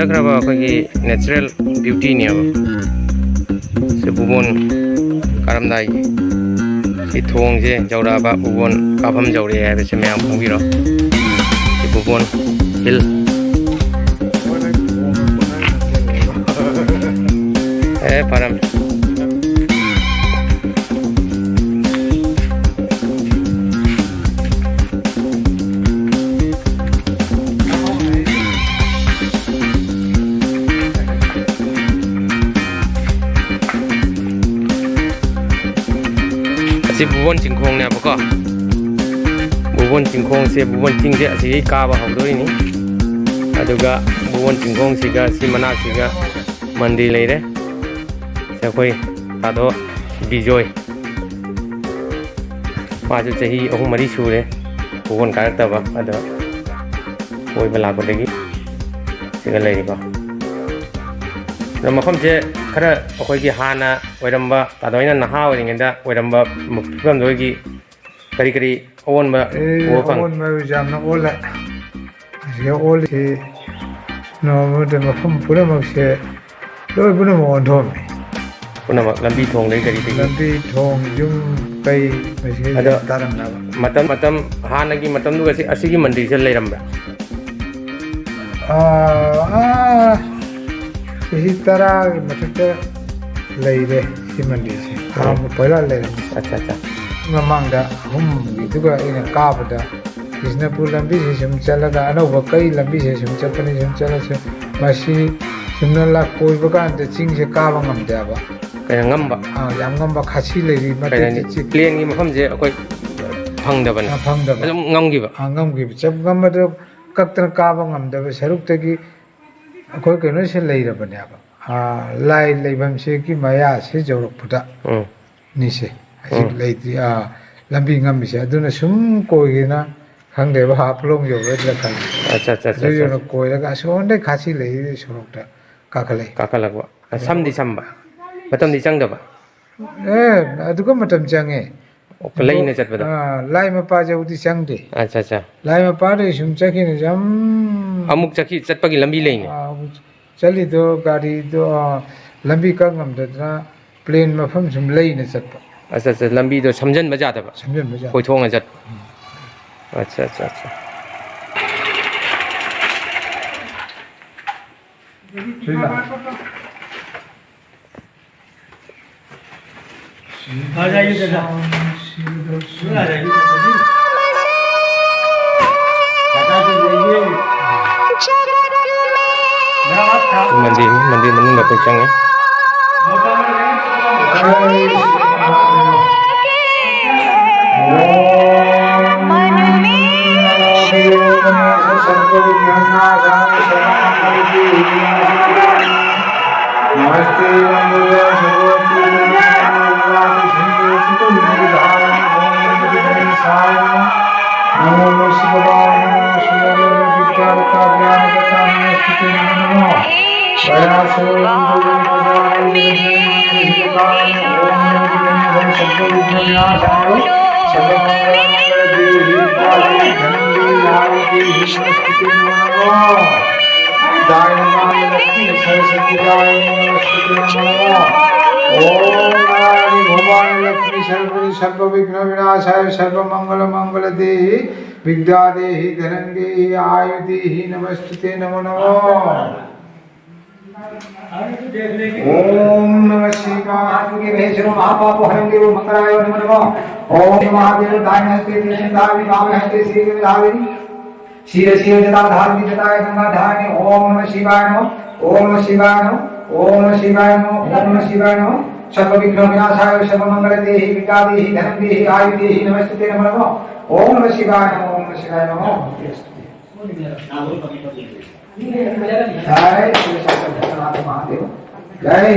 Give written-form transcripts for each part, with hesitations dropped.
ꯐꯖꯈ꯭ꯔꯕ ꯑꯩꯈꯣꯏꯒꯤ ꯅꯦꯆꯔꯦꯜ ꯕ꯭ꯌꯨꯇꯤꯅꯦꯕ ꯁꯤ ꯕꯨꯕꯣꯟ ꯀꯥꯔꯝꯗꯥꯏꯒꯤ ꯁꯤ ꯊꯣꯡꯁꯦ ꯌꯧꯔꯛꯑꯕ ꯕꯨꯕꯣꯟ ꯀꯥꯐꯝ ꯌꯧꯔꯛꯑꯦ ꯍꯥꯏꯕꯁꯦ ꯃꯌꯥꯝ ꯈꯪꯕꯤꯔꯣ ꯁꯤ ꯕꯨꯕꯣꯟ ꯍꯤꯜ ꯐꯔꯝ ꯑꯁꯤ ꯕꯨꯕꯣꯟ ꯆꯤꯡꯈꯣꯡꯅꯦꯕꯀꯣ ꯕꯨꯕꯣꯟ ꯆꯤꯡꯈꯣꯡꯁꯦ ꯕꯨꯕꯣꯟ ꯆꯤꯡꯁꯦ ꯑꯁꯤꯗꯒꯤ ꯀꯥꯕ ꯍꯧꯗꯣꯏꯅꯤ ꯑꯗꯨꯒ ꯕꯨꯕꯣꯟ ꯆꯤꯡꯈꯣꯡꯁꯤꯒ ꯁꯤ ꯃꯅꯥꯛꯁꯤꯒ ꯃꯟꯗꯤꯔ ꯂꯩꯔꯦ ꯑꯩꯈꯣꯏ ꯇꯥꯗꯣ ꯕꯤꯖꯣꯏ माजु चही अहुम मरी सूरे भुवन कारक्तबा अदो कोइबा लापदगी सिगा लेरिबा मफम से खरा अखोइगी हाना ओइरंबा तादोइना नहा ओइरिंगदा ओइरंबा फिबम दोइगी करी करी ओनबा ओफंग ओनबा जामना ओला जे ओली नोमदे मफम पुरमक्से लोइ पुनम ओनथोम पुनमक लंबी थोंग दे करी लंबी थोंग जुम कई मसे तारंगना मतम मतम हानगी मतम दुगसी असिगी मंदिर से लेरंबा इसी तरह मतलब लेरे सी मंदिर से हम पहला ले अच्छा अच्छा ममांगदा हम इदुगा इन काबदा बिजनपुर लंबी से सुम चलगा अनोबा कई लंबी से सुम चपने सुम चलसे मसी सुमना ला कोई बकांत चिंग से काबा ngамदाबा कय ngamba याम ngamba खासी लेरी मते प्लेन की मफम जे अकोय फंगदबन फंगदबन ngamgiba ngamgiba जब ngamado कक्तन काबा ngамदबा सरुक्तगी अखोय कनो से लेरबनेबा लाई लेबम से की माया से जौरपुदा निसे असिक लेति लंबी ngambi से अदुना सुम कोइना खंगदेबा हापलोंग जौरद लखन अच्छा अच्छा अच्छा जो कोइरगा सोंदे खासी लेरि सुरुक्ता काखले काखलगवा समदि समबा मतमदि चंगदबा अदुगा मतम चंगे लेने चटबदा लाई मपा जौदि चंगदे अच्छा अच्छा लाई मपा रे सुम चकिने जम अमुक चकी चटपगी लंबी लेने चली दो गाड़ी दो लंबी का ngамदना प्लेन मफम सुम लेने चटपा अच्छा अच्छा लंबी दो समझन बजादबा समझन बजा कोई थोंगा चट अच्छा अच्छा अच्छा ठीक है आ जाइए दादा आ जाइए मंदिर मंदिर मन में कोई चंगे नमस्ते नमो शिवाय नमो शिवाय विद्यार का ज्ञान कथा नमस्ते नमो प्रयासो सर्व विघ्न विनाशाय सर्व मंगल मंगल देहि विद्या देहि धनं देहि आयु देहि नमस्ते नमो नमो ओम नमः शिवाय महेश्वर महापाप हरं देव मंगलाय नमो नमः ओम महादेव दायनस्ते दावि भावहस्ते श्री दाविनी शिर शिर जटा धारणी जटाय गंगा धारणी ओम नमः शिवाय नमः ओम नमः शिवाय नमः ओम नमः शिवाय नमः ओम नमः शिवाय नमः सर्व विघ्न विनाशाय सर्व मंगल देहि विद्या देहि धनं देहि आयु देहि नमस्ते नमो नमः ओम नमः शिवाय नमः ओम नमः शिवाय नमः जय श्री सत्यनारायण महादेव जय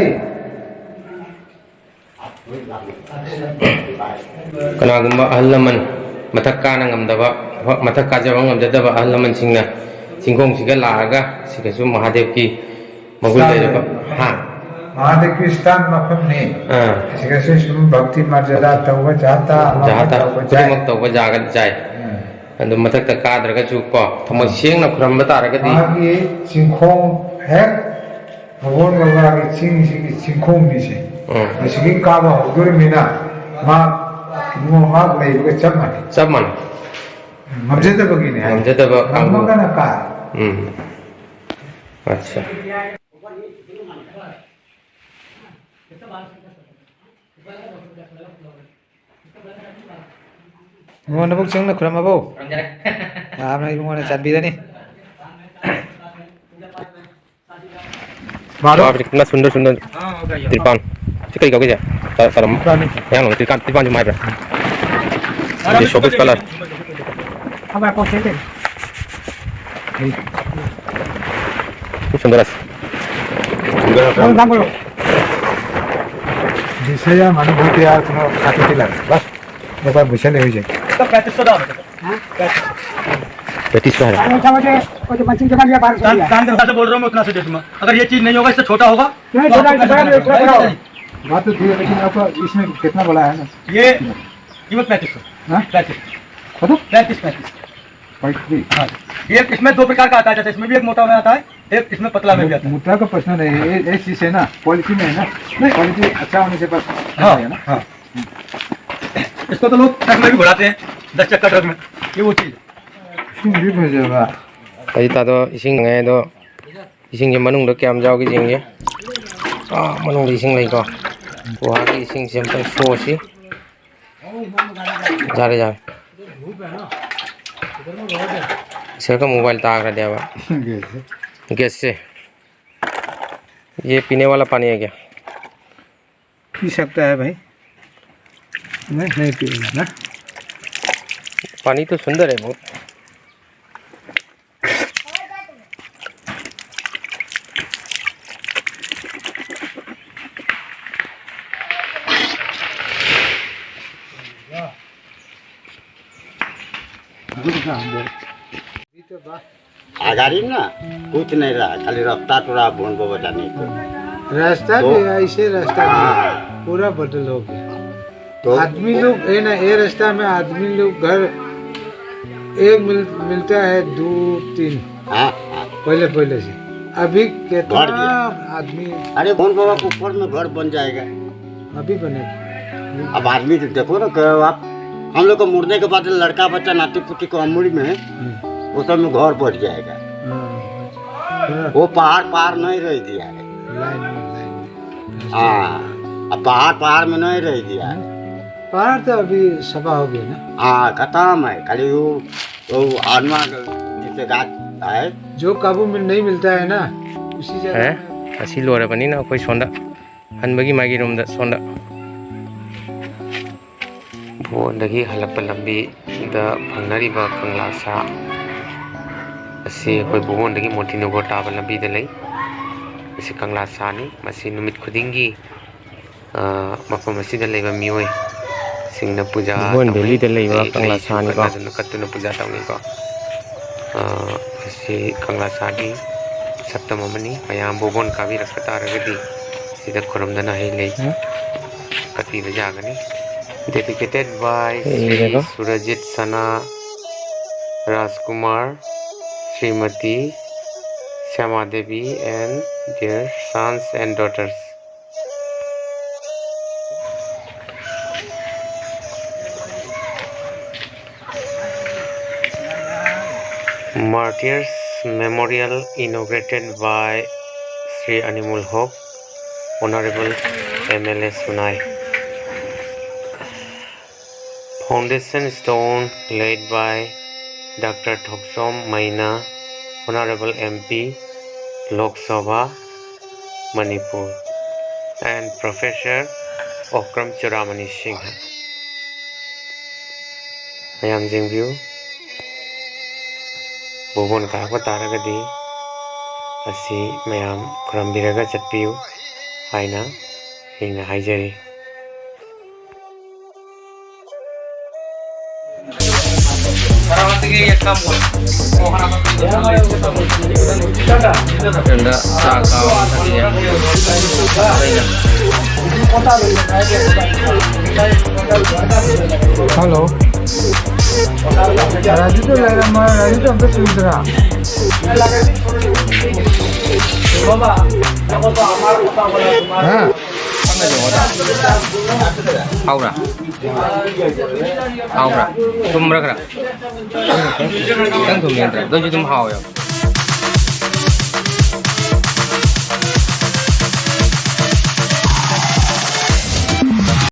कनागुम्बा अहल लमन मथक काना ngамदबा मथक काजबा ngамददबा अहल लमन सिंगना सिंगोंग सिगा लागा सिगसु महादेव की मगुल लेरबा हां महादेव की स्थान मफम ने सिगसु सुम भक्ति मर्यादा तौबा जाता मत तौबा जागत जाय अंदु मथक त काद्रगा चु को थमो सेंगना खुरंबा तारगदी आगे सिंखों ꯍꯦꯛ ꯃꯉꯣꯟꯒ ꯃꯥꯒꯤ ꯆꯤꯡꯁꯤꯒꯤ ꯆꯤꯡꯈꯣꯡꯒꯤꯁꯦ ꯃꯁꯤꯒꯤ ꯀꯥꯕ ꯍꯧꯗꯣꯔꯤꯕꯅꯤꯅ ꯃꯥ ꯃꯍꯥꯛ ꯂꯩꯕꯒ ꯆꯞ ꯃꯥꯟꯅꯩ. ꯆꯞ ꯃꯥꯟꯅꯩ. ꯉꯝꯖꯗꯕꯒꯤꯅꯦ. ꯉꯝꯖꯗꯕ ꯀꯥꯡꯕꯨ. ꯉꯝꯃꯒꯅ ꯀꯥꯏ. अच्छा. 이모는 복층 그럼 하고. 다음에 이모는 잔비다니. बारह कितना सुंदर सुंदर तिरपान चिकन का क्या तरम यहाँ लोग तिरपान जो मार रहा है ये शोकेस कलर अब आपको चलते सुंदर जिससे यार मानो बहुत यार तुम खाते थे लग बस एक बार बुझे नहीं हुई जाए तो 3500 दाम 3500 है जो मशीन जमा लिया 1200 काम के से बोल रहा हूँ मैं उतना से डेट में अगर ये चीज नहीं होगा इससे छोटा होगा नहीं छोटा बात तो ठीक है लेकिन आपको इसमें कितना बड़ा है ना ये कीमत 3500 हाँ 35 हाँ ये इसमें दो प्रकार का आता है जैसे इसमें भी एक मोटा में आता है एक इसमें पतला में भी आता है मुद्दा का प्रश्न नहीं है ये चीज है ना क्वालिटी में है ना क्वालिटी अच्छा होने से बस है ना हाँ इसको तो लोग ट्रक में भी घुराते हैं 10 चक्का ट्रक में ये वो चीज भी भेजेगा अभी तातो इसिंग है तो इसिंग ये मनुंग क्या हम जाओगे जिंगे मनुंग इसिंग नहीं को वो आगे इसिंग से हम तो सोची जा रहे इसका मोबाइल ताक रहा देवा गैस से ये पीने वाला पानी है क्या पी सकता है भाई नहीं पिएगा ना पानी तो सुंदर है बहुत आगाड़ी ना कुछ नहीं रहा खाली रास्ता टूरा भून को जाने को रास्ता भी ऐसे रास्ता पूरा बदल हो गया तो आदमी लोग है ना ये रास्ता में आदमी लोग घर एक मिलता है 2-3 पहले से अभी कितना आदमी अरे भून बाबा के ऊपर में घर बन जाएगा अभी बनेगा अब आदमी देखो ना आप हम लोग को मुड़ने के बाद लड़का बच्चा नाती पुती को अमूरी में वो सब में घर बढ़ जाएगा वो पहाड़ नहीं रह दिया है हाँ अब पहाड़ में नहीं रह दिया है पहाड़ तो अभी सफा हो गया ना हाँ खत्म है खाली वो आनवा जिसे गाछ है जो काबू में नहीं मिलता है ना उसी जगह है असी लोरे बनी ना कोई सोंदा हनबगी मागी रूम दा सोंदा भोंदगी हलप लंबी दा फंगनरिबा कंगला सा असी कोई भोंदगी मोटिनोगो टाबा लंबी दे लई असी कंगला सानी मसी नुमित खुदिंगी मफम असी दा लेबा मियोय सिंगना पूजा भोन बेली दे लेबा कंगला सानी को कत्तुना पूजा तौनी को असी कंगला सानी सप्तम मनी मयाम बोबोन काबी रखता रगदी सिदा खुरमदना है ले कति जागनी dedicated by Sri Surajit Sana Rajkumar, Srimati Syama Devi and their sons and daughters. Martyrs Memorial inaugurated by Sri Animal Hope, Honorable MLA Sunai. Foundation stone laid by Dr. Thoksom Maina, Honorable MP, Lok Sabha, Manipur, and Professor Okram Churamani Singh. Mayam Jingview, Bobon Kaka Taragadi, Asi Mayam Kurambiraga Chatpiu, Haina, Hina Haijari. Hello Raju तो लग रहा राजू तो हमको सुन रहा हाँ Haura. Haura. Tum ra kra. Kan tum yan ra. Do ji tum hao ya.